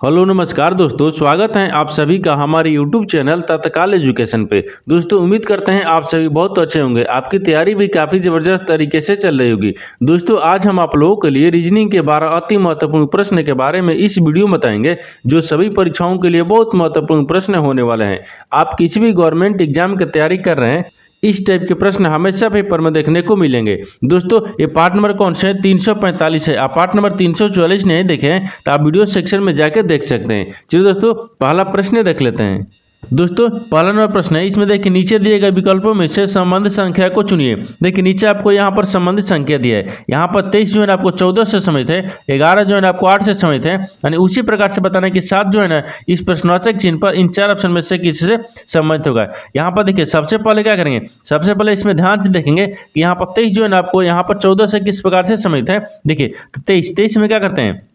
Hello नमस्कार दोस्तों, स्वागत है आप सभी का हमारे YouTube चैनल तत्काल एजुकेशन पे। दोस्तों उम्मीद करते हैं आप सभी बहुत अच्छे होंगे। आपकी तैयारी भी काफ़ी ज़बरदस्त तरीके से चल रही होगी। दोस्तों आज हम आप लोगों के लिए रीजनिंग के 12 अति महत्वपूर्ण प्रश्न के बारे में इस वीडियो में बताएंगे, जो सभी परीक्षाओं के लिए बहुत महत्वपूर्ण प्रश्न होने वाले हैं। आप किसी भी गवर्नमेंट एग्जाम की तैयारी कर रहे हैं, इस टाइप के प्रश्न हमेशा पेपर में देखने को मिलेंगे। दोस्तों ये पार्ट नंबर कौन से है? 345 है। आप पार्ट नंबर 344 नहीं देखे हैं तो आप वीडियो सेक्शन में जाकर देख सकते हैं। चलिए दोस्तों पहला प्रश्न देख लेते हैं। दोस्तों पहला नंबर प्रश्न है, इसमें देखिए नीचे दिए गए विकल्पों में से संबंधित संख्या को चुनिए। देखिए नीचे आपको यहाँ पर संबंधित संख्या दिया है। यहाँ पर 23 जो है ना आपको 14 से समित है, 11 जो है ना आपको 8 से समित है। यानी उसी प्रकार से बताना है कि 7 जो है ना इस प्रश्नवाचक चिन्ह पर इन चार ऑप्शन में से किसी से संबंधित होगा। यहाँ पर देखिए सबसे पहले क्या करेंगे, सबसे पहले इसमें ध्यान से देखेंगे कि यहाँ पर 23 जो है ना आपको यहाँ पर 14 से किस प्रकार से समित है। देखिए तो 23 में क्या करते हैं,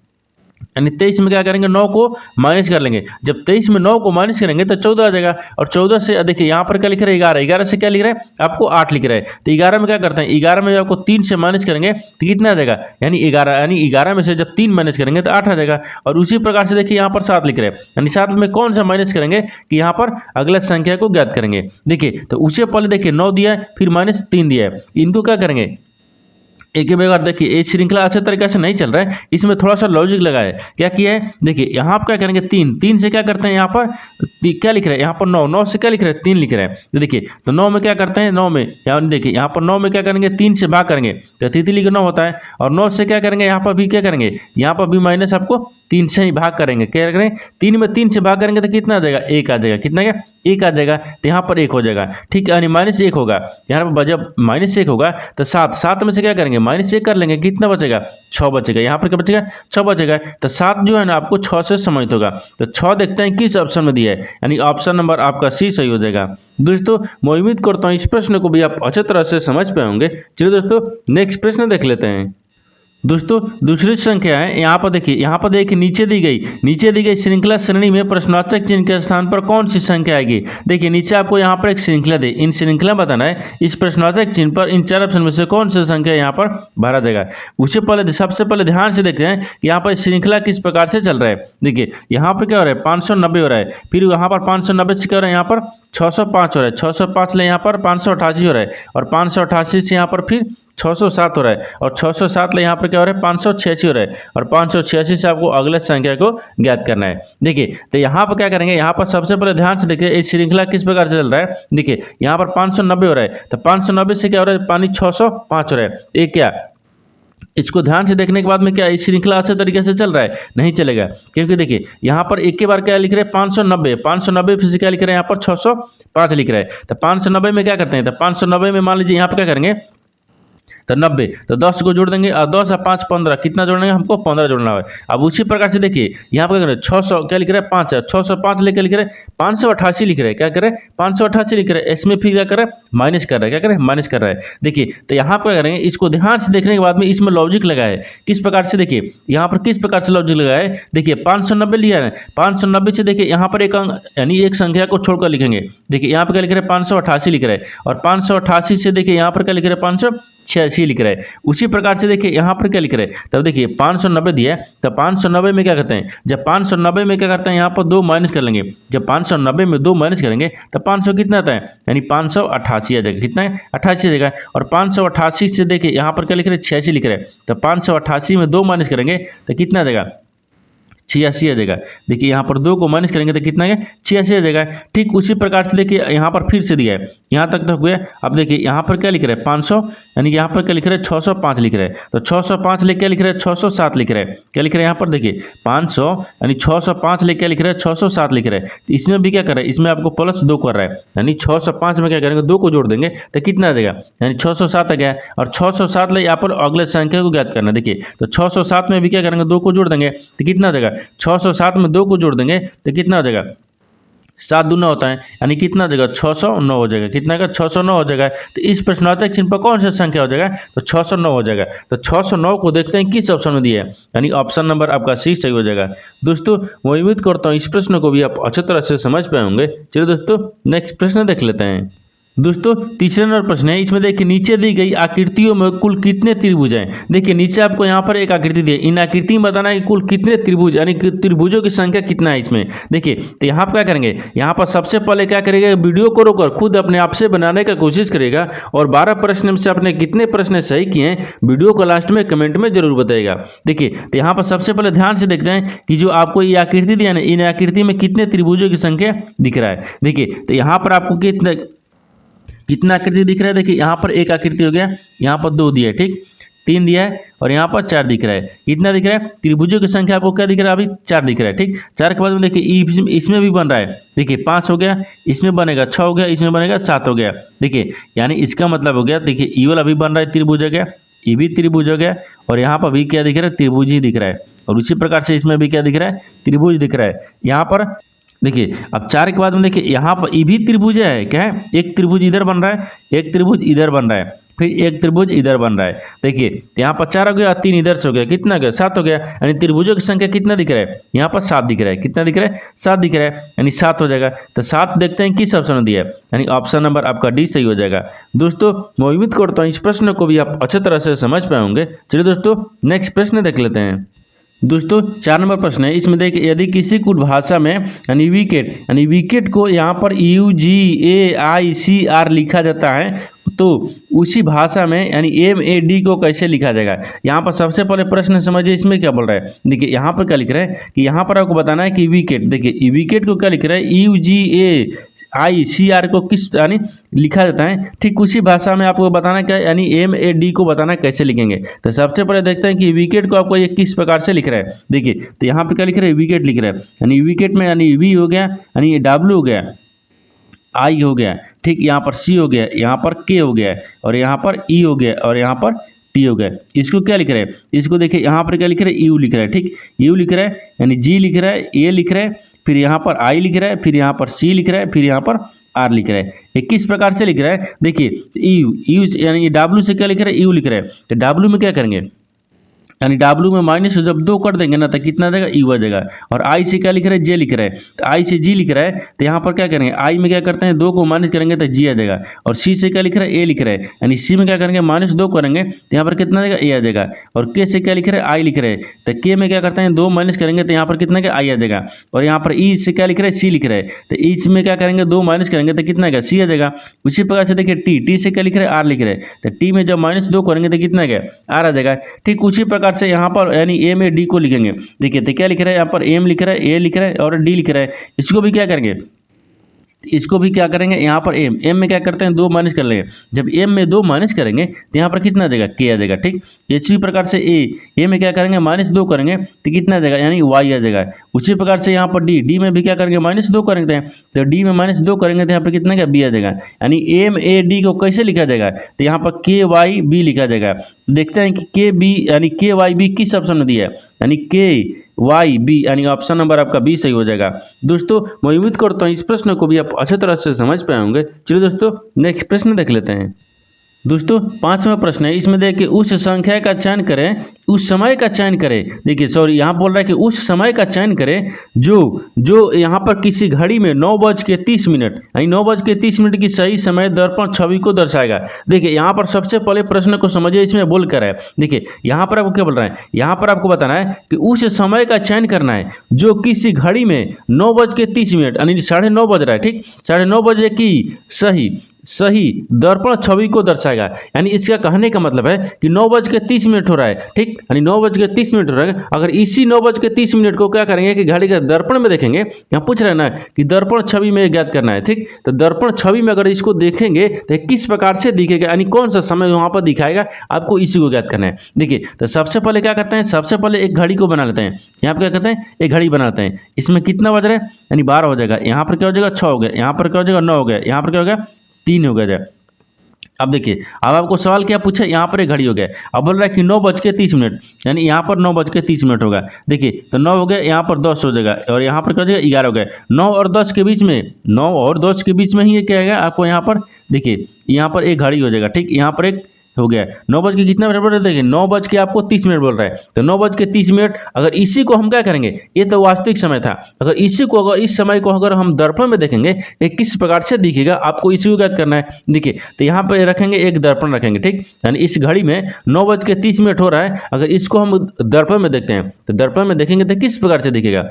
यानी 23 में क्या करेंगे, 9 को माइनस कर लेंगे। जब 23 में 9 को माइनस करेंगे तो 14 आ जाएगा। और 14 से देखिए यहाँ पर क्या लिख रहे हैं, 11। 11 से क्या लिख रहे हैं, आपको 8 लिख रहे हैं। तो 11 में क्या करते हैं, 11 में आपको 3 से माइनस करेंगे तो कितना आ जाएगा, यानी 11। यानी 11 में से जब 3 माइनस करेंगे तो 8 आ जाएगा। और उसी प्रकार से देखिए यहाँ पर 7 लिख रहे हैं, यानी 7 में कौन सा माइनस करेंगे कि यहाँ पर अगला संख्या को ज्ञात करेंगे। देखिए तो उसे पहले देखिए 9 दिया है, फिर माइनस 3 दिया है, इनको क्या करेंगे एक ही बार। देखिए ये श्रृंखला अच्छे तरीके से नहीं चल रहा है, इसमें थोड़ा सा लॉजिक लगा है। क्या किया है, देखिए यहाँ आप क्या करेंगे, 3 से क्या करते हैं, यहाँ पर क्या लिख रहे हैं, यहाँ पर 9 से क्या लिख रहे हैं, 3 लिख रहे हैं। तो देखिए तो 9 में क्या करते हैं, 9 में देखिए यहाँ पर 9 में क्या करेंगे, 3 से भाग करेंगे तो तितली का 9 होता है। और 9 से क्या करेंगे, यहाँ पर भी क्या करेंगे, यहाँ पर भी माइनस आपको 3 से ही भाग करेंगे। क्या करेंगे, 3 में 3 से भाग करेंगे तो कितना आ जाएगा, 1 आ जाएगा। कितना गया, 1 आ जाएगा। तो यहाँ पर 1 हो जाएगा, ठीक है, यानी -1 होगा। यहाँ पर जब -1 होगा तो 7 में से क्या करेंगे, -1 कर लेंगे, कितना बचेगा, 6 बचेगा। यहाँ पर क्या बचेगा, 6 बचेगा। तो 7 जो है ना आपको 6 से समित होगा। तो 6 देखते हैं किस ऑप्शन में दिया है, यानी ऑप्शन नंबर आपका सी सही हो जाएगा। दोस्तों मैं उम्मीद करता हूँ इस प्रश्न को भी आप अच्छे तरह से समझ पाए होंगे। चलिए दोस्तों नेक्स्ट प्रश्न देख लेते हैं। दोस्तों दूसरी संख्या है, यहाँ पर देखिए नीचे दी गई श्रृंखला श्रेणी में प्रश्नवाचक चिन्ह के स्थान पर कौन सी संख्या आएगी। देखिए नीचे आपको यहाँ पर एक श्रृंखला दी, इन श्रृंखला बताना है इस प्रश्नवाचक चिन्ह पर इन चार ऑप्शन में से कौन सी संख्या यहाँ पर भरा जाएगा। उससे पहले सबसे पहले ध्यान से देखते हैं कि यहाँ पर श्रृंखला किस प्रकार से चल रहा है। देखिए यहाँ पर क्या हो रहा है, 590 हो रहा है, फिर यहाँ पर 590 से क्या हो रहा है, यहाँ पर 605 हो रहा है, 605 ले यहाँ पर 588 हो रहा है, और 588 से यहाँ पर फिर 607 हो रहा है, और 607 ले यहाँ पर क्या हो रहा है, 586 हो रहा है, और 586 से आपको अगले संख्या को ज्ञात करना है। देखिए तो यहाँ पर क्या करेंगे, यहाँ पर सबसे पहले ध्यान से देखिए इस श्रृंखला किस प्रकार से चल रहा है। देखिए यहाँ पर 590 हो रहा है, तो 590 से क्या हो रहा है, पानी 605 हो रहा है। एक क्या, इसको ध्यान से देखने के बाद में क्या इस श्रृंखला अच्छे तरीके से चल रहा है, नहीं चलेगा। क्योंकि देखिए यहाँ पर एक के बार क्या लिख रहे हैं, 590 फिर से क्या लिख रहे हैं, यहाँ पर 605 लिख रहे हैं। तो 590 में क्या करते हैं, तो 590 में मान लीजिए यहाँ पर क्या करेंगे, तो 90, तो 10 को जोड़ देंगे, और 10 और 5 15, कितना जोड़ेंगे, हमको 15 जोड़ना है। अब उसी प्रकार से देखिए यहाँ पर क्या करें, 600 क्या लिख रहे हैं, 5 है, 605 लेकर लिख रहे हैं, 588 लिख रहे हैं। क्या करें, 588 लिख रहे हैं, इसमें फिर क्या करें, माइनस कर रहे हैं। क्या करें, माइनस कर रहा है। देखिए तो यहाँ पर क्या करेंगे, इसको ध्यान से देखने के बाद में इसमें लॉजिक लगा है। किस प्रकार से, देखिए यहाँ पर किस प्रकार से लॉजिक लगा है। देखिए 590 लिया है, 590 से देखिए यहाँ पर एक अंक यानी एक संख्या को छोड़कर लिखेंगे। देखिए यहाँ पर क्या लिख रहे हैं, 588 लिख रहे हैं, और 588 से देखिए यहाँ पर क्या लिख रहे हैं, 586 लिख रहे हैं। उसी प्रकार से देखिए यहाँ पर क्या लिख रहे हैं, तब देखिए 590 दिया है, तो 590 में क्या करते हैं, जब 590 में क्या करते हैं, यहाँ पर 2 माइनस कर लेंगे। जब 590 में 2 माइनस करेंगे तो 500 कितना आता है, यानी 588 आ जाएगा। कितना है, 88 आ जाएगा। और 588 से देखिए यहाँ पर क्या लिख रहे हैं, 86 लिख रहे हैं, तो 588 में 2 माइनस करेंगे तो कितना आ जाएगा, 86 आ जाएगा। देखिए यहाँ पर 2 को माइनस करेंगे तो कितना है, 86 आ जाएगा। ठीक उसी प्रकार से देखिए यहाँ पर फिर से दिया है, यहाँ तक हो गया। अब देखिए यहाँ पर क्या लिख रहे हैं, 500, यानी यहाँ पर क्या लिख रहे हैं, 605 लिख रहे हैं, तो 605 ले क्या लिख रहे हैं, 607 लिख रहे हैं। क्या लिख रहे हैं, यहाँ पर देखिए 500 यानी 605 ले क्या लिख रहे हैं, 607 लिख रहे हैं। तो इसमें भी क्या कर रहा है, इसमें आपको +2 कर रहा है, यानी 605 में क्या करेंगे, 2 को जोड़ देंगे तो कितना आ जाएगा, यानी 607 आ गया। और 607 ले यहाँ पर अगले संख्या को ज्ञात करना। देखिए तो 607 में भी क्या करेंगे, 2 को जोड़ देंगे तो कितना आ जाएगा, 607 में 2 को जोड़ देंगे तो कितना हो जाएगा, 7 दूना होता है, यानी कितना हो जाएगा, 609 हो जाएगा। कितना का, 609 हो जाएगा। तो इस प्रश्नवाचक चिन्ह पर कौन सा संख्या हो जाएगा, तो 609 हो जाएगा। तो 609 को देखते हैं किस ऑप्शन में दिया है, यानी ऑप्शन नंबर आपका सी सही हो जाएगा। दोस्तों मैं उम्मीद करता हूँ इस प्रश्न को भी आप अच्छी तरह से समझ पाए होंगे। चलिए दोस्तों नेक्स्ट प्रश्न देख लेते हैं। दोस्तों तीसरा नंबर प्रश्न है, इसमें देखिए नीचे दी गई आकृतियों में कुल कितने त्रिभुज हैं। देखिए नीचे आपको यहाँ पर एक आकृति दी है, इन आकृति में बताना है कि कुल कितने त्रिभुज यानी कि त्रिभुजों की संख्या कितना है इसमें। देखिए तो यहाँ पर क्या करेंगे, यहाँ पर सबसे पहले क्या करेगा, वीडियो को रोककर खुद अपने आप से बनाने का कोशिश करेगा और 12 प्रश्न में से आपने कितने प्रश्न सही किए हैं वीडियो को लास्ट में कमेंट में जरूर बताइएगा। देखिए तो यहाँ पर सबसे पहले ध्यान से देखते हैं कि जो आपको ये आकृति दी है ना, इन आकृति में कितने त्रिभुजों की संख्या दिख रहा है। देखिए तो यहाँ पर आपको कितना आकृति दिख रहा है। देखिए यहाँ पर एक आकृति हो गया, यहाँ पर 2 दिया है, ठीक, 3 दिया है और यहाँ पर 4 दिख रहा है। कितना दिख रहा है, त्रिभुजों की संख्या आपको क्या दिख रहा है, अभी 4 दिख रहा है, ठीक। 4 के बाद में देखिए इसमें भी बन रहा है, देखिए 5 हो गया, इसमें बनेगा 6 हो गया, इसमें बनेगा 7 हो गया। देखिए यानी इसका मतलब हो गया, देखिए ई वाला भी बन रहा है त्रिभुज हो गया, ये भी त्रिभुज हो गया और यहाँ पर भी क्या दिख रहा है, त्रिभुज ही दिख रहा है। और उसी प्रकार से इसमें भी क्या दिख रहा है, त्रिभुज दिख रहा है। यहाँ पर देखिए अब 4 के बाद में देखिए यहाँ पर ये भी त्रिभुज है, क्या है, एक त्रिभुज इधर बन रहा है, एक त्रिभुज इधर बन रहा है, फिर एक त्रिभुज इधर बन रहा है। देखिए यहाँ पर 4 हो गया, 3 इधर से हो गया, कितना गया, 7 हो गया। यानी त्रिभुजों की संख्या कितना दिख रहा है, यहाँ पर 7 दिख रहा है। कितना दिख रहा है, 7 दिख रहा है, यानी 7 हो जाएगा। तो 7 देखते हैं किस ऑप्शन में दिया है, यानी ऑप्शन नंबर आपका डी सही हो जाएगा। दोस्तों मैं उम्मीद करता हूँ इस प्रश्न को भी आप अच्छे तरह से समझ पाए होंगे। चलिए दोस्तों नेक्स्ट प्रश्न देख लेते हैं। दोस्तों 4 नंबर प्रश्न है, इसमें देखिए यदि किसी कुल भाषा में यानी विकेट को यहाँ पर UGAICR लिखा जाता है तो उसी भाषा में यानी MAD को कैसे लिखा जाएगा। यहाँ पर सबसे पहले प्रश्न समझिए इसमें क्या बोल रहा है। देखिए यहाँ पर क्या लिख रहा है कि यहाँ पर आपको बताना है कि विकेट, देखिए विकेट को क्या लिख रहा है, UGAICR को किस यानी लिखा जाता है, ठीक उसी भाषा में आपको बताना क्या यानी MAD को बताना कैसे लिखेंगे। तो सबसे पहले देखते हैं कि विकेट को आपको ये किस प्रकार से लिख रहा है। देखिए तो यहाँ पे क्या लिख रहा है, विकेट लिख रहा है, यानी विकेट में यानी V हो गया, यानी ये W हो गया, I हो गया, ठीक, यहाँ पर C हो गया, यहाँ पर K हो गया और यहाँ पर E हो गया और यहाँ पर T हो गया। इसको क्या लिख रहा है, इसको देखिए यहाँ पर क्या लिख रहा है, U लिख रहा है, ठीक, U लिख रहा है, यानी G लिख रहा है, A लिख रहा है, फिर यहाँ पर I लिख रहा है, फिर यहाँ पर C लिख रहा है, फिर यहाँ पर R लिख रहा है। ये किस प्रकार से लिख रहा है, देखिए U यानी W से क्या लिख रहा है, U लिख रहा है। तो W में क्या करेंगे, यानी W में माइनस जब 2 कर देंगे ना तो कितना देगा, U आ जाएगा। और I से क्या लिख रहा है, J लिख रहा है, तो I से G लिख रहा है, तो यहाँ पर क्या करेंगे, I में क्या करते हैं 2 को माइनस करेंगे तो G आ जाएगा। और C से क्या लिख रहा है, A लिख रहा है, यानी C में क्या करेंगे -2 करेंगे तो यहाँ पर कितना देगा, A आ जाएगा। और K से क्या लिख रहा है, I लिख रहा है, तो K में क्या करते हैं 2 माइनस करेंगे तो यहाँ पर कितना का I आ जाएगा। और यहाँ पर E से क्या लिख रहा है, C लिख रहा है, तो E में क्या करेंगे 2 माइनस करेंगे तो कितना का C आ जाएगा। उसी प्रकार से देखिए T से क्या लिख रहा है, R लिख रहा है, तो T में जब -2 करेंगे तो कितना का R आ जाएगा। ठीक उसी प्रकार से यहाँ पर यानी MAD को लिखेंगे। देखिए तो क्या लिख रहा है, यहाँ पर M लिख रहा है, A लिख रहा है और D लिख रहा है। इसको भी क्या करेंगे, इसको भी क्या करेंगे, यहाँ पर M में क्या करते हैं 2 माइनस कर लेंगे। जब M में 2 माइनस करेंगे तो यहाँ पर कितना आ जाएगा, K आ जाएगा। ठीक इसी प्रकार से A में क्या करेंगे -2 करेंगे तो कितना आ जाएगा, यानी Y आ जाएगा। उसी प्रकार से यहाँ पर D में भी क्या करेंगे -2 करेंगे तो D में -2 करेंगे तो यहाँ पर कितना का B आ जाएगा। यानी MAD को कैसे लिखा जाएगा, तो यहाँ पर KYB लिखा जाएगा। देखते हैं कि KB यानी KYB किस ऑप्शन में दिया है, यानी KYB यानी ऑप्शन नंबर आपका B सही हो जाएगा। दोस्तों मैं उम्मीद करता हूँ इस प्रश्न को भी आप अच्छे तरह से समझ पाए होंगे। चलिए दोस्तों नेक्स्ट प्रश्न देख लेते हैं। दोस्तों 5वां प्रश्न है, इसमें देखिए उस संख्या का चयन करें, उस समय का चयन करें। देखिए सॉरी यहाँ बोल रहा है कि उस समय का चयन करें जो यहाँ पर किसी घड़ी में 9:30 यानी 9:30 की सही समय दर्पण छवि को दर्शाएगा। देखिए यहाँ पर सबसे पहले प्रश्न को समझिए, इसमें बोल कर है। देखिए यहाँ पर आपको क्या बोल रहा है, यहाँ पर आपको बताना है कि उस समय का चयन करना है जो किसी घड़ी में 9:30 यानी 9:30 बज रहा है। ठीक 9:30 बजे की सही दर्पण छवि को दर्शाएगा। यानी इसका कहने का मतलब है कि 9:30 हो रहा है। ठीक यानी 9:30 हो रहा है। अगर इसी 9:30 को क्या करेंगे कि घड़ी के दर्पण में देखेंगे, यहाँ पूछ रहे हैं ना कि दर्पण छवि में ज्ञात करना है। ठीक तो दर्पण छवि में अगर इसको देखेंगे तो किस प्रकार से दिखेगा, यानी कौन सा समय वहाँ पर दिखाएगा, आपको इसी को ज्ञात करना है। देखिए तो सबसे पहले क्या करते हैं, सबसे पहले एक घड़ी को बना लेते हैं। यहाँ पर क्या करते हैं, एक घड़ी बनाते हैं। इसमें कितना बज रहा है, यानी 12 हो जाएगा। यहाँ पर क्या हो जाएगा 6 हो गया, यहाँ पर क्या हो जाएगा 9 हो गया, यहाँ पर क्या हो गया 3 हो गया। अब देखिए अब आपको सवाल क्या पूछा, यहाँ पर एक घड़ी हो गया। अब बोल रहा है कि 9:30 यानी यहाँ पर 9:30 होगा। देखिए तो 9 हो गया, यहाँ पर 10 हो जाएगा और यहाँ पर क्या हो जाएगा 11 हो गया। 9 और 10 के बीच में 9 और 10 के बीच में ही ये क्या आएगा आपको, यहाँ पर देखिए यहाँ पर एक घड़ी हो जाएगा। ठीक यहाँ पर एक हो गया। 9 बज के कितना मिनट बोल रहे हैं, देखिए 9 बज के आपको 30 मिनट बोल रहा है, तो 9 बज के 30 मिनट। अगर इसी को हम क्या करेंगे, ये तो वास्तविक समय था, अगर इसी को, अगर इस समय को अगर हम दर्पण में देखेंगे ये किस प्रकार से दिखेगा, आपको इसी को याद करना है। देखिए तो यहाँ पे रखेंगे, एक दर्पण रखेंगे, ठीक, यानी इस घड़ी में 9 बज के 30 मिनट हो रहा है, अगर इसको हम दर्पण में देखते हैं तो दर्पण में देखेंगे तो किस प्रकार से दिखेगा।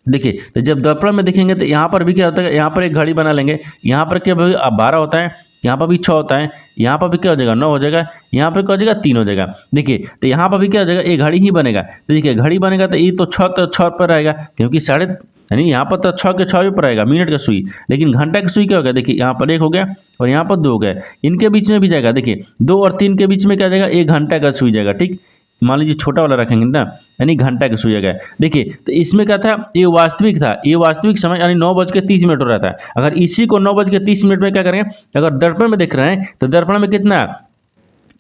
देखिए तो जब दर्पण में देखेंगे तो यहाँ पर भी क्या होता है, यहाँ पर एक घड़ी बना लेंगे, यहाँ पर क्या भाई 12 होता है, यहाँ पर भी 6 होता है, यहाँ पर भी क्या हो जाएगा 9 हो जाएगा, यहाँ पर क्या हो जाएगा 3 हो जाएगा। देखिए तो यहाँ पर भी क्या हो जाएगा, एक घड़ी ही बनेगा। तो देखिए घड़ी बनेगा तो ये तो 6 पर रहेगा, क्योंकि साढ़े, यानी यहाँ पर तो 6 पर रहेगा मिनट का सुई, लेकिन घंटा का सुई क्या हो गया, देखिए यहाँ पर 1 हो गया और यहाँ पर 2 हो गया, इनके बीच में भी जाएगा। देखिए 2 और 3 के बीच में क्या जाएगा, 1 घंटा का सुई जाएगा, ठीक, मान लीजिए छोटा वाला रखेंगे ना, यानी घंटा का सुई जाएगा। देखिए तो इसमें क्या था, ये वास्तविक था, ये वास्तविक समय यानी 9 बज के 30 मिनट हो रहा था। अगर इसी को 9 बज के 30 मिनट में क्या करेंगे, अगर दर्पण में देख रहे हैं तो दर्पण में कितना,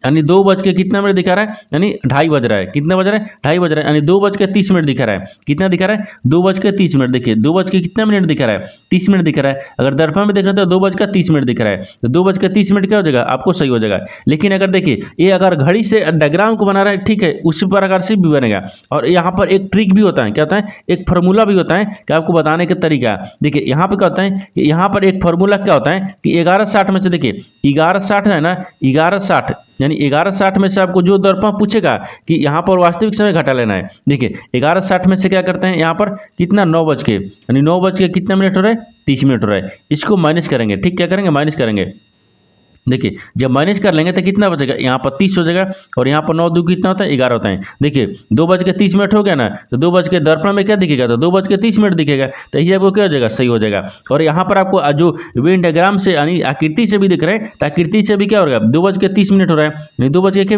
यानी 2 बज के कितना मिनट दिखा रहा है, यानी 2:30 बज रहा है, कितना बज रहा है 2:30 बज रहा है, यानी 2 बज के 30 मिनट दिखा रहा है, कितना दिखा रहा है 2 बज के 30 मिनट। देखिए 2 बज के कितना मिनट दिखा रहा है, 30 मिनट दिखा रहा है। अगर दर्पण में देख रहे हैं तो 2 बज के 30 मिनट दिख रहा है, तो 2 बज के 30 मिनट क्या हो जाएगा, आपको सही हो जाएगा। लेकिन अगर देखिए ये अगर घड़ी से डायग्राम को बना रहा है, ठीक है, उसी प्रकार से भी बनेगा। और यहाँ पर एक ट्रिक भी होता है, क्या होता है, एक फार्मूला भी होता है कि आपको बताने का तरीका। देखिए यहाँ पर क्या होता है कि यहाँ पर एक फार्मूला क्या होता है कि 1160 में से, देखिए 1160 है ना, 1160 यानी 1160 में से आपको जो दर्पण पूछेगा कि यहाँ पर वास्तविक समय घटा लेना है। देखिए 1160 में से क्या करते हैं, यहाँ पर कितना 9 बज के, यानी 9 बज के कितना मिनट हो रहा है, 30 मिनट हो रहा है, इसको माइनस करेंगे, ठीक, क्या करेंगे, माइनस करेंगे। देखिए जब माइनस कर लेंगे तो कितना बचेगा, यहाँ पर 30 हो जाएगा और यहाँ पर 9 दो कितना होता है, 11 होता है। देखिए 2 बज के 30 मिनट हो गया ना, तो 2 बज के दर्पण में क्या दिखेगा, तो 2 बज के 30 मिनट दिखेगा, तो ये आपको क्या हो जाएगा, सही हो जाएगा। और यहाँ पर आपको जो वेन डायग्राम से यानी आकृति से भी दिख रहा है, तो आकृति से भी क्या हो रहा है, 2 बज के 30 मिनट हो रहा है, नहीं 2 बज के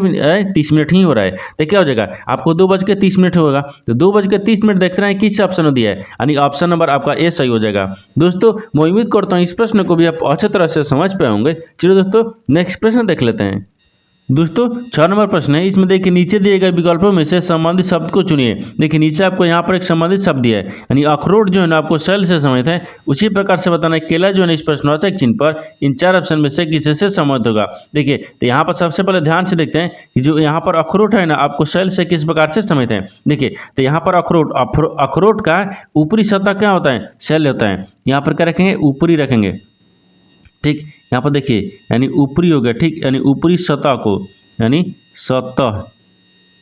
30 मिनट ही हो रहा है, तो क्या हो जाएगा, आपको 2 बज के 30 मिनट होगा। तो 2 बज के 30 मिनट देखते हैं किस ऑप्शन में दिया है, यानी ऑप्शन नंबर आपका ए सही हो जाएगा। दोस्तों मैं उम्मीद करता हूँ इस प्रश्न को भी आप अच्छी तरह से समझ पाए होंगे। चलिए दोस्तों नेक्स्ट प्रश्न देख लेते हैं। दोस्तों 6 नंबर प्रश्न है, इसमें देखिए नीचे दिए गए विकल्पों में से संबंधित शब्द को चुनिए। देखिए नीचे आपको यहाँ पर एक संबंधित शब्द दिया है, यानी अखरोट जो है ना आपको शैल से संबंधित है, उसी प्रकार से बताना है केला जो है ना इस प्रश्नवाचक चिन्ह पर इन 4 ऑप्शन में से किसी से संबंधित होगा। देखिए तो यहाँ पर सबसे पहले ध्यान से देखते हैं कि जो यहाँ पर अखरोट है ना आपको शैल से किस प्रकार से संबंधित है। देखिए तो यहाँ पर अखरोट का ऊपरी सतह क्या होता है, शैल होता है, यहाँ पर क्या रखेंगे, ऊपरी रखेंगे, ठीक, यहाँ पर देखिए यानी ऊपरी हो गया, ठीक, यानी ऊपरी सतह को, यानी सतह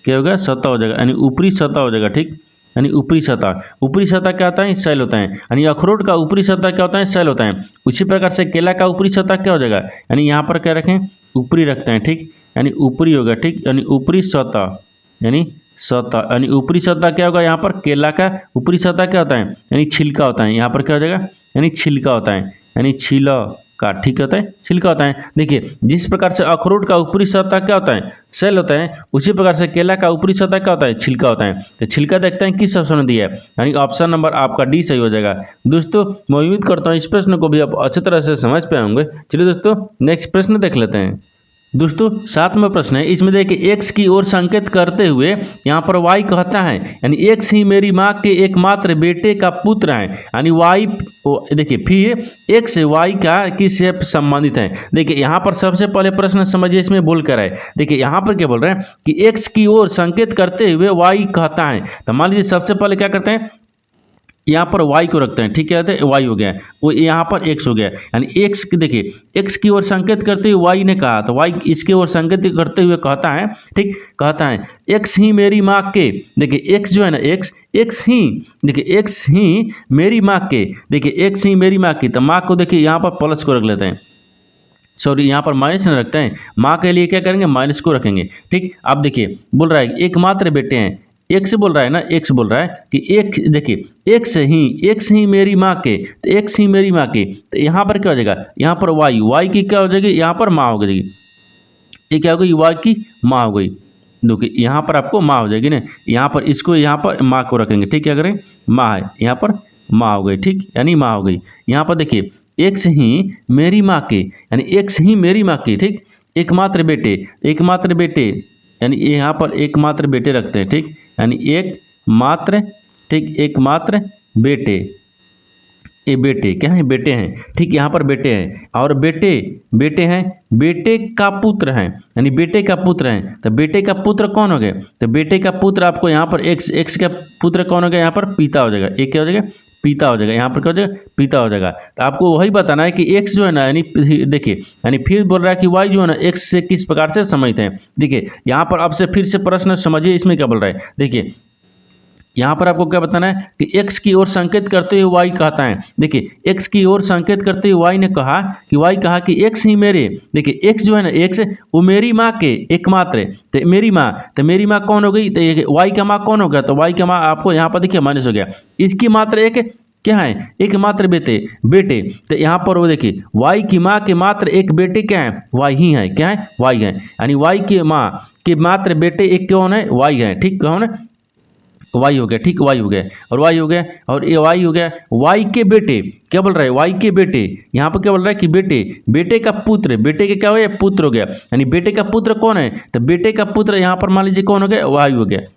क्या होगा, सतह हो जाएगा, यानी ऊपरी सतह हो जाएगा, ठीक, यानी ऊपरी सतह क्या होता है, शैल होता है, यानी अखरोट का ऊपरी सतह क्या होता है, शैल होता है। उसी प्रकार से केला का ऊपरी सतह क्या हो जाएगा, यानी यहाँ पर क्या रखें, ऊपरी रखते हैं, ठीक, यानी ऊपरी होगा, ठीक, यानी ऊपरी सतह, यानी सतह, यानी ऊपरी सतह क्या होगा, यहाँ पर केला का ऊपरी सतह क्या होता है, यानी छिलका होता है, यहाँ पर क्या हो जाएगा, यानी छिलका होता है, यानी छिलका, ठीक होता है, छिलका होता है। देखिए जिस प्रकार से अखरोट का ऊपरी सतह क्या होता है, शैल होता है, उसी प्रकार से केला का ऊपरी सतह क्या होता है, छिलका होता है। तो छिलका देखते हैं किस ऑप्शन में दिया है, यानी ऑप्शन नंबर आपका डी सही हो जाएगा। दोस्तों मैं उम्मीद करता हूँ इस प्रश्न को भी आप अच्छी तरह से समझ पाए होंगे। चलिए दोस्तों नेक्स्ट प्रश्न देख लेते हैं। दोस्तों 7वां प्रश्न है, इसमें देखिए एक्स की ओर संकेत करते हुए यहाँ पर वाई कहता है, यानी एक्स ही मेरी माँ के एकमात्र बेटे का पुत्र है, यानी वाई, देखिए फिर एक्स वाई का किससे संबंधित है। देखिए यहाँ पर सबसे पहले प्रश्न समझिए, इसमें बोल कर है, देखिए यहाँ पर क्या बोल रहे हैं कि एक्स की ओर संकेत करते हुए वाई कहता है। तो मान लीजिए सबसे पहले क्या करते हैं, यहाँ पर y को रखते हैं, ठीक है, y हो गया, वो यहाँ पर x हो गया, यानी x की, देखिए x की ओर संकेत करते हुए y ने कहा, तो y इसके ओर संकेत करते हुए कहता है, ठीक, कहता है x ही मेरी माँ के, देखिए x जो है ना x ही, देखिए x ही मेरी माँ के, देखिए x ही मेरी माँ की, तो माँ को देखिए यहाँ पर प्लस को रख लेते हैं, सॉरी यहाँ पर माइनस न रखते हैं, माँ के लिए क्या करेंगे, माइनस को रखेंगे, ठीक। अब देखिए बोल रहा है एकमात्र बेटे हैं, एक्स बोल रहा है ना, एक्स बोल रहा है कि एक, देखिए एक्स ही मेरी माँ के, तो एक्स ही मेरी माँ के, तो यहाँ पर क्या हो जाएगा, यहाँ पर वाई की क्या हो जाएगी, यहाँ पर माँ हो जाएगी, ये क्या हो गई, वाई की माँ हो गई। देखिए यहाँ पर आपको माँ हो जाएगी ना, यहाँ पर इसको यहाँ पर माँ को रखेंगे, ठीक, क्या करें, माँ है, यहाँ पर माँ हो गई, ठीक, यानी माँ हो गई। यहाँ पर देखिए एक्स ही मेरी माँ के, यानी एक्स ही मेरी माँ की, ठीक, एकमात्र बेटे, यानी यहाँ पर एकमात्र बेटे रखते हैं, ठीक, यानी एक मात्र, ठीक, एकमात्र बेटे, ये बेटे क्या है, बेटे हैं, ठीक, यहाँ पर बेटे हैं और बेटे बेटे हैं, बेटे का पुत्र हैं, यानी बेटे का पुत्र हैं। तो बेटे का पुत्र कौन हो गए, तो बेटे का पुत्र आपको यहाँ पर एक्स, एक्स का पुत्र कौन हो गया, यहाँ पर पिता हो जाएगा, एक क्या हो जाएगा, पिता हो जाएगा, यहाँ पर क्या हो जाएगा, पिता हो जाएगा। तो आपको वही बताना है कि एक्स जो है ना, यानी देखिए, यानी फिर बोल रहा है कि वाई जो है ना एक्स से किस प्रकार से समझते हैं। देखिए यहाँ पर आपसे फिर से प्रश्न समझिए, इसमें क्या बोल रहा है, देखिए यहाँ पर आपको क्या बताना है कि x की ओर संकेत करते हुए y कहता है। देखिए x की ओर संकेत करते हुए y ने कहा कि y कहा कि x ही मेरे, देखिए x जो है ना, x वो मेरी माँ के एकमात्र, तो मेरी माँ, तो मेरी माँ कौन हो गई, तो y का माँ कौन हो गया, तो y का माँ आपको यहाँ पर देखिए माइनस हो गया, इसकी मात्र एक क्या है, एक मात्र बेटे बेटे। तो यहाँ पर वो देखिए y की माँ के मात्र एक बेटे क्या है, y ही है, क्या है, y है, यानी y की माँ के मात्र बेटे एक कौन है, y है, ठीक, कौन है, वाई हो गया, ठीक, वाई हो गया और वाई हो गया और ये वाई हो गया, वाई के बेटे, क्या बोल रहा है, वाई के बेटे, यहाँ पर क्या बोल रहा है कि बेटे, बेटे का पुत्र, बेटे के क्या हो गया, पुत्र हो गया, यानी बेटे का पुत्र कौन है, तो बेटे का पुत्र यहाँ पर मान लीजिए कौन हो गया, वाई हो गया,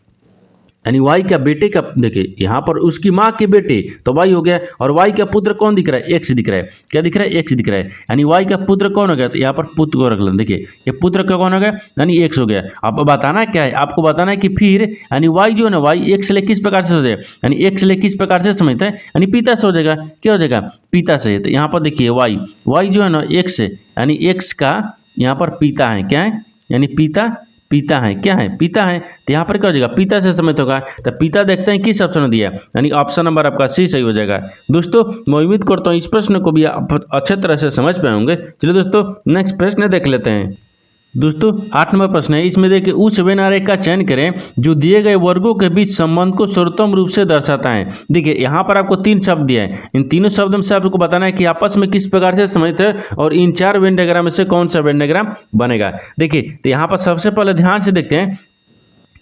यानी वाई का बेटे का, देखिए यहाँ पर उसकी माँ के बेटे तो वाई हो गया, और वाई का पुत्र कौन दिख रहा है, एक्स दिख रहा है, क्या दिख रहा है, एक्स दिख रहा है, यानी वाई का पुत्र कौन हो गया, तो यहाँ पर पुत्र को रख लें, देखिए ये पुत्र का कौन हो गया, यानी एक्स हो गया। अब बताना क्या है, आपको बताना है कि फिर यानी वाई जो है ना, वाई एक्स ले किस प्रकार से हो जाएगा, यानी एक्स ले किस प्रकार से समझता है, यानी पिता से हो जाएगा, क्या हो जाएगा, पिता से। तो यहाँ पर देखिए वाई, वाई जो है ना एक्स, यानी एक्स का यहाँ पर पिता है, क्या है, यानी पिता, पिता है, क्या है, पिता है, तो यहाँ पर क्या हो जाएगा, पिता से समेत होगा। तो पिता देखते हैं किस ऑप्शन में दिया, यानी ऑप्शन नंबर आपका सी सही हो जाएगा। दोस्तों मैं उम्मीद करता हूँ इस प्रश्न को भी आप अच्छे तरह से समझ पाए होंगे। चलिए दोस्तों नेक्स्ट प्रश्न देख लेते हैं। दोस्तों 8 नंबर प्रश्न है, इसमें देखिए उस वेन आरेख का चयन करें जो दिए गए वर्गों के बीच संबंध को सर्वोत्तम रूप से दर्शाता है। देखिए यहाँ पर आपको 3 शब्द दिए हैं, इन तीनों शब्दों में से आपको बताना है कि आपस में किस प्रकार से समझते हैं और इन 4 वेन डायग्राम में से कौन सा वेन डायग्राम बनेगा। देखिए तो यहाँ पर सबसे पहले ध्यान से देखते हैं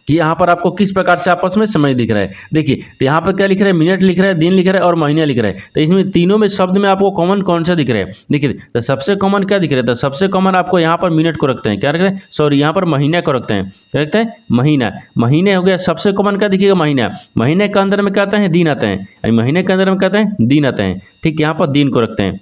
कि यहाँ पर आपको किस प्रकार से आपस में समय दिख रहा है। देखिए तो यहाँ पर क्या लिख रहा है, मिनट लिख रहा है, दिन लिख रहा है और महीना लिख रहा है। तो इसमें तीनों में शब्द में आपको कॉमन कौन सा दिख रहा है, देखिए तो सबसे कॉमन क्या दिख रहा है, तो सबसे कॉमन आपको यहाँ पर मिनट को रखते हैं, क्या रखते हैं, सॉरी यहाँ पर महीना को रखते हैं, क्या रखते हैं, महीना, महीने हो गया, सबसे कॉमन क्या दिखेगा, महीना, महीने के अंदर में क्या आता है, दिन आता है, यानी महीने के अंदर में क्या आता है, दिन आता है, ठीक, यहाँ पर दिन को रखते हैं,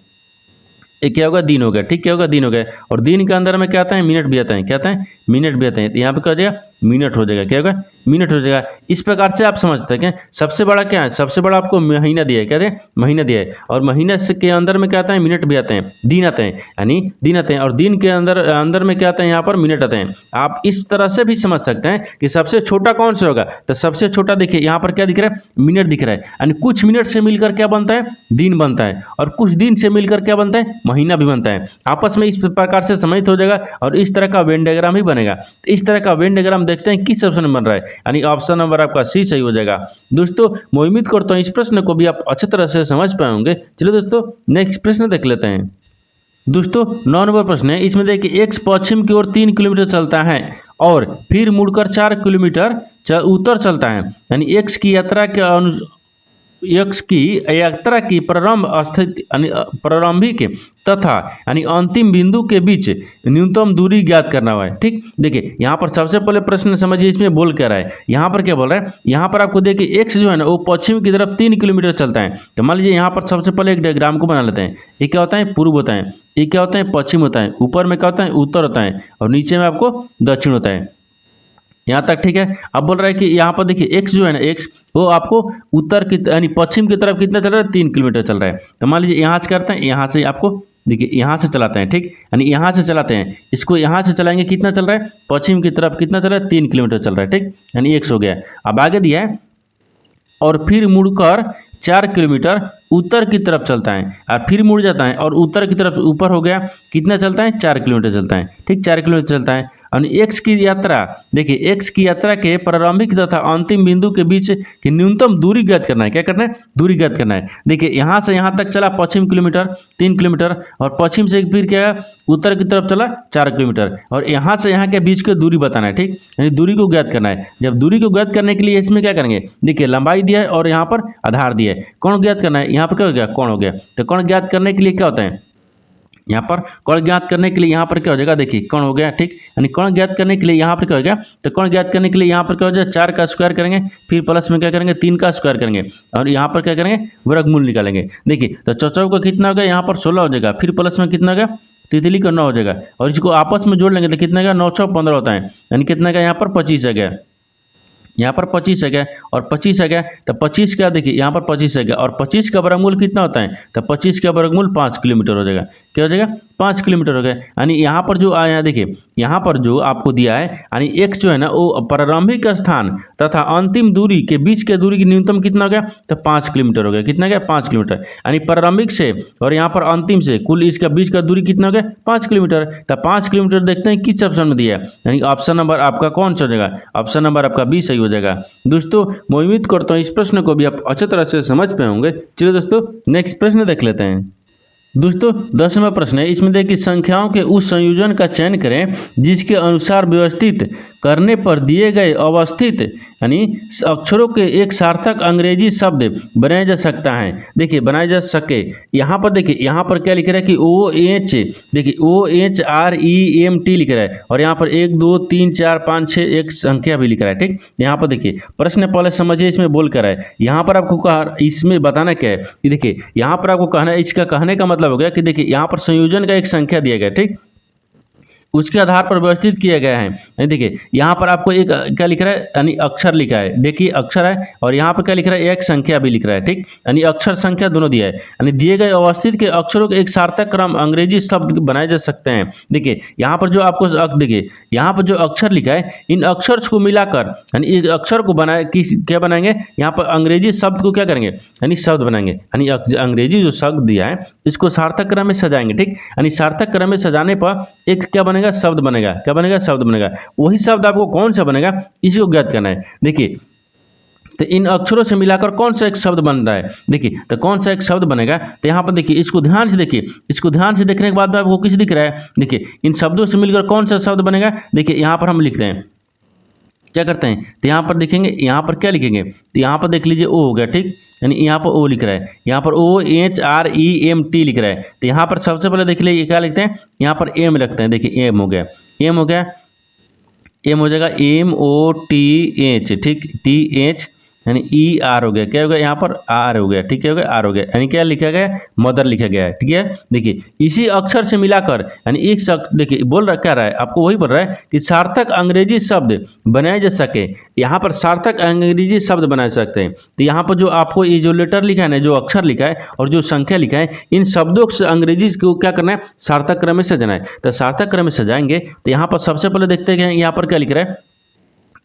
एक क्या होगा, दिन हो गया, ठीक, क्या होगा, दिन हो गया, और दिन के अंदर में क्या आता है, मिनट भी आता है, क्या आता है, मिनट भी आता है, तो यहाँ पे क्या हो जाएगा, मिनट हो जाएगा, क्या होगा, मिनट हो जाएगा। इस प्रकार से आप समझते हैं क्या, सबसे बड़ा क्या है, सबसे बड़ा आपको महीना दिया है, क्या है, महीना दिया है, और महीना से के अंदर में क्या आता है, मिनट भी आते हैं, दिन आते हैं, यानी दिन आते हैं, और दिन के अंदर अंदर में क्या आता है, यहाँ पर मिनट आते हैं। आप इस तरह से भी समझ सकते हैं कि सबसे छोटा कौन सा होगा, तो सबसे छोटा देखिए यहाँ पर क्या दिख रहा है, मिनट दिख रहा है, यानी कुछ मिनट से मिलकर क्या बनता है, दिन बनता है, और कुछ दिन से मिलकर क्या बनता है, महीना भी बनता है। आपस में इस प्रकार से समाहित हो जाएगा और इस तरह का वेन डायग्राम ही बनेगा। तो इस तरह का वेन डायग्राम देखते हैं किस ऑप्शन में बन रहा है, यानी ऑप्शन नंबर आपका सी सही हो जाएगा। दोस्तों मैं उम्मीद करता हूँ इस प्रश्न को भी आप अच्छी तरह से समझ पाए होंगे। चलिए दोस्तों नेक्स्ट प्रश्न देख लेते हैं। दोस्तों 9 नंबर प्रश्न है, इसमें देखिए एक्स पश्चिम की ओर 3 किलोमीटर चलता है और फिर मुड़कर 4 किलोमीटर उत्तर चलता है, यानी एक्स की यात्रा के एक्स की यात्रा की प्रारंभिक तथा यानी अंतिम बिंदु के बीच न्यूनतम दूरी ज्ञात करना हुआ है। ठीक, देखिए यहाँ पर सबसे पहले प्रश्न समझिए इसमें बोल क्या रहा है, यहाँ पर क्या बोल रहा है, यहाँ पर आपको देखिए एक्स जो है ना वो पश्चिम की तरफ 3 किलोमीटर चलता है। तो मान लीजिए यहाँ पर सबसे पहले एक डायग्राम को बना लेते हैं। ये क्या होता है, पूर्व होता है, ये क्या होता है, पश्चिम होता है, ऊपर में क्या होता है, उत्तर होता है, और नीचे में आपको दक्षिण होता है। यहाँ तक ठीक है। अब बोल रहा है कि यहाँ पर देखिए एक्स जो है ना, एक्स वो आपको उत्तर की यानी पश्चिम की तरफ कितना चल रहा है, 3 किलोमीटर चल रहा है। तो मान लीजिए यहाँ से करते हैं, यहाँ से आपको देखिए यहाँ से चलाते हैं, ठीक, यानी यहाँ से चलाते हैं, इसको यहाँ से चलाएंगे, कितना चल रहा है, पश्चिम की तरफ कितना चल रहा है, 3 किलोमीटर चल रहा है, ठीक, यानी एक्स हो गया। अब आगे दिया है और फिर मुड़कर 4 किलोमीटर उत्तर की तरफ चलता है, और फिर मुड़ जाता है और उत्तर की तरफ ऊपर हो गया, कितना चलता है, 4 किलोमीटर चलता है, ठीक, 4 किलोमीटर चलता है। और एक्स की यात्रा देखिए, एक्स की यात्रा के प्रारंभिक तथा अंतिम बिंदु के बीच की न्यूनतम दूरी ज्ञात करना है। क्या करना है, दूरी ज्ञात करना है। देखिए यहाँ से यहाँ तक चला पश्चिम किलोमीटर 3 किलोमीटर, और पश्चिम से फिर क्या उत्तर की तरफ चला 4 किलोमीटर, और यहाँ से यहाँ के बीच की दूरी बताना है, ठीक, यानी दूरी को ज्ञात करना है। जब दूरी को ज्ञात करने के लिए इसमें क्या करेंगे, देखिए लंबाई दिया है और यहाँ पर आधार दिया है, कोण ज्ञात करना है। यहाँ पर क्या हो गया, कोण हो गया। तो कोण ज्ञात करने के लिए क्या होता है, यहाँ पर कण ज्ञात करने के लिए यहाँ पर क्या हो जाएगा, देखिए कण हो गया, ठीक। यानी कण ज्ञात करने के लिए यहाँ पर क्या हो गया, तो कण ज्ञात करने के लिए यहाँ पर क्या हो जाएगा, 4 का स्क्वायर करेंगे, फिर प्लस में क्या करेंगे, 3 का स्क्वायर करेंगे, और यहाँ पर क्या करेंगे, वर्गमूल निकालेंगे। देखिए तो चौचौ का कितना हो गया, यहाँ पर 16 हो जाएगा, फिर प्लस में कितना हो गया, तितली का 9 हो जाएगा, और इसको आपस में जोड़ लेंगे तो कितना का 9 6 15 होता है, यानी कितना का यहाँ पर 25 आ गया, यहाँ पर 25 आ गया, और 25 आ गया, तो 25 का देखिए यहाँ पर 25 आ गया, और 25 का वर्गमूल कितना होता है, तो 25 का वर्गमूल 5 किलोमीटर हो जाएगा। क्या हो जाएगा, 5 किलोमीटर हो गया। यानी यहाँ पर जो आया, देखिए यहाँ पर जो आपको दिया है, यानी x जो है ना वो प्रारंभिक स्थान तथा अंतिम दूरी के बीच के दूरी की न्यूनतम कितना हो गया, तो 5 किलोमीटर हो गया। कितना गया, 5 किलोमीटर। यानी प्रारंभिक से और यहाँ पर अंतिम से कुल इसका बीच का दूरी कितना हो गया, 5 किलोमीटर। तो 5 किलोमीटर देखते हैं किस ऑप्शन में दिया है, यानी ऑप्शन नंबर आपका कौन सा हो जाएगा, ऑप्शन नंबर आपका बी सही हो जाएगा। दोस्तों मैं उम्मीद करता हूँ इस प्रश्न को भी आप अच्छी तरह से समझ पाए होंगे। चलिए दोस्तों नेक्स्ट प्रश्न देख लेते हैं। दोस्तों 10वां प्रश्न है, इसमें देखिए संख्याओं के उस संयोजन का चयन करें जिसके अनुसार व्यवस्थित करने पर दिए गए अवस्थित यानी अक्षरों के एक सार्थक अंग्रेजी शब्द बनाया जा सकता है। देखिए बनाया जा सके, यहाँ पर देखिए यहाँ पर क्या लिख रहा है कि OH, देखिए OHREMT लिख रहा है, और यहाँ पर 1 2 3 4 5 6 एक संख्या भी लिख रहा है, ठीक। यहाँ पर देखिए प्रश्न पहले समझिए, इसमें बोल कर है, यहाँ पर आपको कहा इसमें बताना क्या है कि देखिए यहाँ पर आपको कहना है, इसका कहने का मतलब हो गया कि देखिए यहाँ पर संयोजन का एक संख्या दिया गया, ठीक, उसके आधार पर व्यवस्थित किया गया है। देखिए यहाँ पर आपको एक क्या लिख रहा है, यानी अक्षर लिखा है, देखिए अक्षर है, और यहाँ पर क्या लिख रहा है, एक संख्या भी लिख रहा है, ठीक। यानी अक्षर संख्या दोनों दिया है, यानी दिए गए अवस्थित के अक्षरों के एक सार्थक क्रम अंग्रेजी शब्द बनाए जा सकते हैं। देखिए यहाँ पर जो आपको देखिए यहाँ पर जो अक्षर लिखा है, इन अक्षर को मिलाकर यानी एक अक्षर को बनाए क्या बनाएंगे, यहाँ पर अंग्रेजी शब्द को क्या करेंगे, यानी शब्द बनाएंगे। यानी अंग्रेजी जो शब्द दिया है इसको सार्थक क्रम में सजाएंगे, ठीक। यानी सार्थक क्रम में सजाने पर एक क्या बनेगा, शब्द बनेगा। क्या बनेगा, शब्द बनेगा। वही शब्द आपको कौन सा बनेगा, इसी को ज्ञात करना है। देखिए तो इन अक्षरों से मिलाकर कौन सा एक शब्द बन रहा है, देखिए तो कौन सा एक शब्द बनेगा, तो यहाँ पर देखिए इसको ध्यान से देखिए, इसको ध्यान से देखने के बाद आपको किस दिख रहा है, देखिए इन शब्दों से मिलकर कौन सा शब्द बनेगा। देखिए यहाँ पर हम लिखते हैं, क्या करते हैं, तो यहाँ पर देखेंगे, यहाँ पर क्या लिखेंगे, तो यहाँ पर देख लीजिए ओ हो गया, ठीक। यानी यहाँ पर ओ लिख रहा है, यहाँ पर OHREMT लिख रहा है, तो यहाँ पर सबसे पहले देख लीजिए क्या लिखते हैं, यहाँ पर एम लिखते हैं। देखिए एम हो गया, एम हो गया, एम हो जाएगा MOTH, ठीक, TH यानी ER हो गया, क्या हो गया, यहाँ पर R हो गया, ठीक है, हो गया R हो गया, यानी क्या लिखा गया, मदर लिखा गया है, ठीक है। देखिए इसी अक्षर से मिलाकर यानी एक शब्द, देखिए बोल रहा क्या रहा है, आपको वही बोल रहा है कि सार्थक अंग्रेजी शब्द बनाए जा सके। यहाँ पर सार्थक अंग्रेजी शब्द बनाए जा सकते हैं। तो यहाँ पर जो आपको ये जो लेटर लिखा है ना, जो अक्षर लिखा है और जो संख्या लिखा है, इन शब्दों से अंग्रेजी को क्या करना है, सार्थक क्रम में सजाना है। तो सार्थक क्रम में सजाएंगे तो यहाँ पर सबसे पहले देखते हैं यहाँ पर क्या लिख रहा है,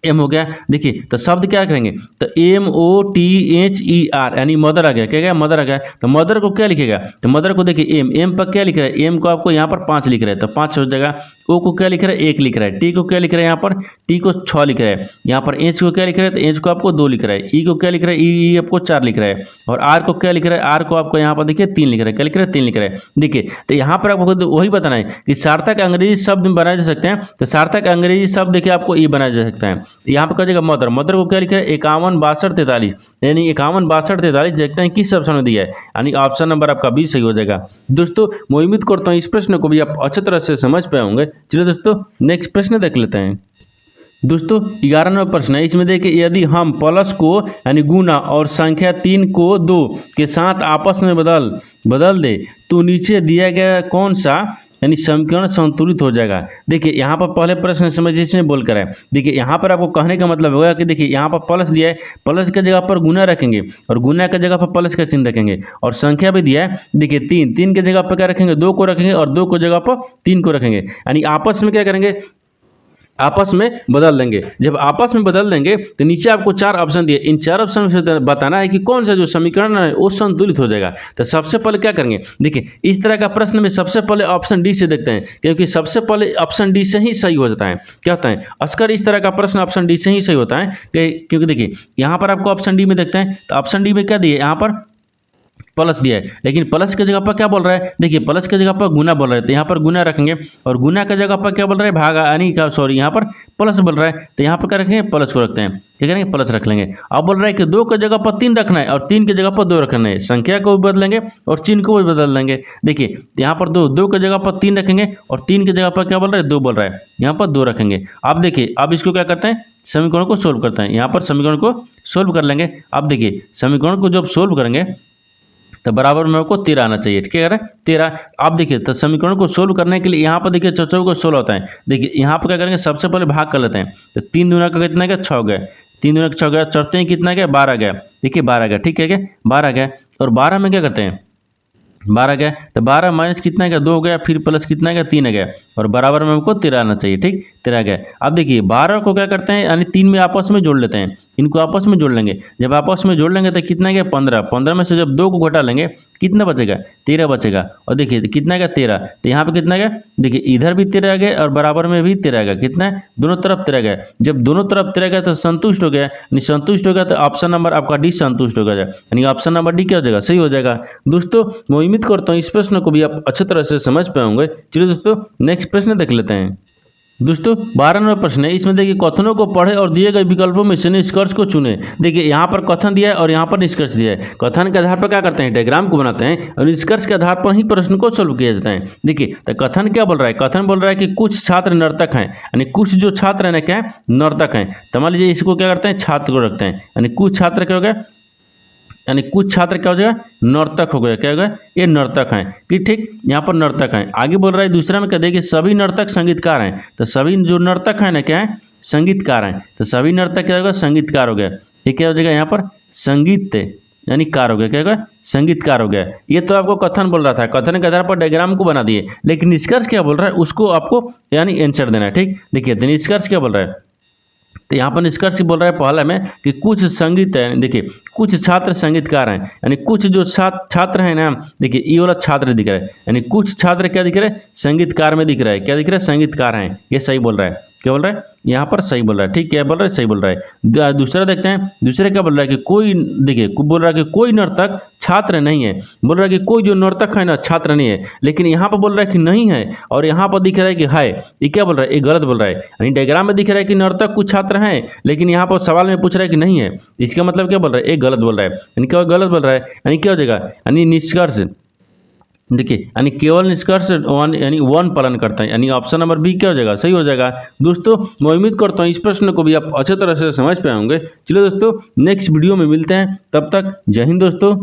एम हो गया। देखिए तो शब्द क्या करेंगे, तो MOTHER यानी मदर आ गया, क्या गया, मदर आ गया। तो मदर को क्या लिखेगा, तो मदर को देखिए एम पर क्या लिख रहा है, एम को आपको यहाँ पर 5 लिख रहा है, तो 5 हो जाएगा। ओ को क्या लिख रहा है, 1 लिख रहा है। टी को क्या लिख रहा है, यहाँ पर टी को 6 लिख रहा है। यहाँ पर एच को क्या लिख रहा है, तो एच को आपको 2 लिख रहा है। ई को क्या लिख रहा है, ई आपको 4 लिख रहा है। और आर को क्या लिख रहा है, आर को आपको यहाँ पर देखिए 3 लिख रहा है, क्या लिख रहा है, 3 लिख रहा है। देखिए तो यहाँ पर आपको वही बताना है कि सार्थक अंग्रेजी शब्द बनाए जा सकते हैं। तो सार्थक अंग्रेजी शब्द देखिए आपको ई बनाया जा सकता है। यहाँ पर क्या जगह मदर, मदर को क्या लिख रहा है, 51 62 43 यानी 51 62 43 देखते हैं किस ऑप्शन में दिया है, यानी ऑप्शन नंबर आपका 20 सही हो जाएगा। दोस्तों मैं उम्मीद करता हूँ इस प्रश्न को भी आप अच्छी तरह से समझ पाए होंगे। चलिए दोस्तों नेक्स्ट प्रश्न देख लेते हैं। दोस्तों 11वां प्रश्न है, इसमें देखिए यदि हम प्लस को यानी गुना और संख्या 3 को 2 के साथ आपस में बदल दे तो नीचे दिया गया कौन सा यानी समीकरण संतुलित हो जाएगा। देखिए यहाँ पर पहले प्रश्न समझिए, इसमें बोल कर है। देखिए यहाँ पर आपको कहने का मतलब होगा कि देखिए यहाँ पर प्लस दिया है, प्लस की जगह पर गुना रखेंगे और गुना की जगह पर प्लस का चिन्ह रखेंगे। और संख्या भी दिया है, देखिए 3 की जगह पर क्या रखेंगे, 2 को रखेंगे और 2 की जगह पर 3 को रखेंगे। यानी आपस में क्या करेंगे, आपस में बदल देंगे। जब आपस में बदल देंगे तो नीचे आपको 4 ऑप्शन दिए, इन 4 ऑप्शन से बताना है कि कौन सा जो समीकरण है वो संतुलित हो जाएगा। तो सबसे पहले क्या करेंगे, देखिए इस तरह का प्रश्न में सबसे पहले ऑप्शन डी से देखते हैं, क्योंकि सबसे पहले ऑप्शन डी से ही सही हो जाता है। क्या होता है, अक्सर इस तरह का प्रश्न ऑप्शन डी से ही सही होता है, क्योंकि देखिए यहाँ पर आपको ऑप्शन डी में देखते हैं तो ऑप्शन डी में क्या दिए, यहाँ पर प्लस दिया है, लेकिन प्लस की जगह पर क्या बोल रहा है, देखिए प्लस की जगह पर गुना बोल रहा है, तो यहाँ पर गुना रखेंगे, और गुना की जगह पर क्या बोल रहा है, भागा, यानी क्या, सॉरी यहाँ पर प्लस बोल रहा है, तो यहाँ पर क्या रखेंगे, प्लस को रखते हैं, ठीक है, प्लस रख लेंगे। अब बोल रहा है कि 2 की जगह पर 3 रखना है और 3 की जगह पर 2 रखना है, संख्या को भी बदलेंगे और चिन्ह को भी बदल देंगे। देखिए यहाँ पर 2 की जगह पर 3 रखेंगे और 3 की जगह पर क्या बोल रहा है, 2 बोल रहा है, यहाँ पर 2 रखेंगे। अब देखिए अब इसको क्या करते हैं, समीकरण को सोल्व करते हैं, यहाँ पर समीकरण को सोल्व कर लेंगे। अब देखिए समीकरण को जब सोल्व करेंगे तो बराबर में आपको 13 आना चाहिए, ठीक है, 13। आप देखिए तो समीकरण को सोल्व करने के लिए यहाँ पर देखिए 4 को 16 होता है। देखिए यहाँ पर क्या करेंगे, सबसे पहले भाग कर लेते हैं, तो 3 दूना का कितना गया, 6 गया, 3 दूना का 6 गया, चढ़ते हैं कितना गया, 12 गया, देखिए 12 गया, ठीक है क्या, 12 गया। और 12 में क्या करते हैं, 12 गया, तो 12 माइनस कितना गया, 2 गया, फिर प्लस कितना गया, 3 गया, और बराबर में हमको 13 आना चाहिए, ठीक, 13 गया। अब देखिए 12 को क्या करते हैं, यानी 3 में आपस में जोड़ लेते हैं, इनको आपस में जोड़ लेंगे, जब आपस में जोड़ लेंगे तो कितना गया, 15, 15 में से जब 2 को घटा लेंगे कितना बचेगा, 13 बचेगा। और देखिए कितना गया, 13, तो यहाँ पे कितना गया, देखिए इधर भी 13 आ गया और बराबर में भी 13 आ गया, कितना है, दोनों तरफ 13 गया। जब दोनों तरफ 13 गया तो संतुष्ट हो गया, यानी संतुष्ट हो गया तो ऑप्शन नंबर आपका डी संतुष्ट हो गया, यानी ऑप्शन नंबर डी क्या हो जाएगा, सही हो जाएगा। दोस्तों मैं उम्मीद करता हूँ इस प्रश्न को भी आप अच्छी तरह से समझ पाए होंगे। चलिए दोस्तों नेक्स्ट प्रश्न देख लेते हैं। दोस्तों 12 नंबर प्रश्न है, इसमें देखिए कथनों को पढ़े और दिए गए विकल्पों में से निष्कर्ष को चुने। देखिए यहाँ पर कथन दिया है और यहाँ पर निष्कर्ष दिया है। कथन के आधार पर क्या करते हैं, डायग्राम को बनाते हैं, और निष्कर्ष के आधार पर ही प्रश्न को सोल्व किया जाता है। देखिए तो कथन क्या बोल रहा है, कथन बोल रहा है कि कुछ छात्र नर्तक हैं, यानी कुछ जो छात्र है ना क्या है, नर्तक हैं। तो मान लीजिए इसको क्या करते हैं, छात्र को रखते हैं, यानी कुछ छात्र क्या हो गया, यानी कुछ छात्र क्या हो जाएगा, नर्तक हो गया, क्या होगा, ये नर्तक हैं, कि ठीक, यहाँ पर नर्तक हैं। आगे बोल रहा है दूसरा में कह दे कि सभी नर्तक संगीतकार हैं, तो सभी जो नर्तक हैं ना क्या है, संगीतकार हैं, तो सभी नर्तक क्या होगा, संगीतकार हो गया, ठीक है, हो जाएगा यहाँ पर संगीत यानी कार हो गया, क्या होगा, संगीतकार हो गया। ये तो आपको कथन बोल रहा था, कथन के आधार पर डायग्राम को बना दिए, लेकिन निष्कर्ष क्या बोल रहा है उसको आपको यानी आंसर देना है, ठीक। देखिए तो निष्कर्ष क्या बोल रहा है, तो यहाँ पर निष्कर्ष बोल रहा है पहला में कि कुछ संगीत है, देखिए कुछ छात्र संगीतकार हैं, यानी कुछ जो छात्र हैं ना, देखिए ये वाला छात्र दिख रहा है, यानी कुछ छात्र क्या दिख रहा है, संगीतकार में दिख रहा है, क्या दिख रहा है, संगीतकार हैं, ये सही बोल रहा है, क्या बोल रहा है, यहाँ पर सही बोल रहा है, ठीक, क्या बोल रहा है, सही बोल रहा है। दूसरा देखते हैं, दूसरे क्या बोल रहा है कि कोई, देखिए बोल रहा है कि कोई नर्तक छात्र नहीं है, बोल रहा है कि कोई जो नर्तक है ना छात्र नहीं है, लेकिन यहाँ पर बोल रहा है कि नहीं है, और यहाँ पर दिख रहा है कि है, ये क्या बोल रहा है, ये गलत बोल रहा है। यानी डायग्राम में दिख रहा है कि नर्तक कुछ छात्र हैं, लेकिन यहाँ पर सवाल में पूछ रहा है कि नहीं है, इसका मतलब क्या बोल रहा है, ये गलत बोल रहा है, यानी क्या गलत बोल रहा है, यानी क्या हो जाएगा, यानी निष्कर्ष, देखिए यानी केवल निष्कर्ष यानी वन पालन करता है, यानी ऑप्शन नंबर बी क्या हो जाएगा, सही हो जाएगा। दोस्तों मैं उम्मीद करता हूँ इस प्रश्न को भी आप अच्छे तरह से समझ पाए होंगे। चलिए दोस्तों नेक्स्ट वीडियो में मिलते हैं, तब तक जय हिंद दोस्तों।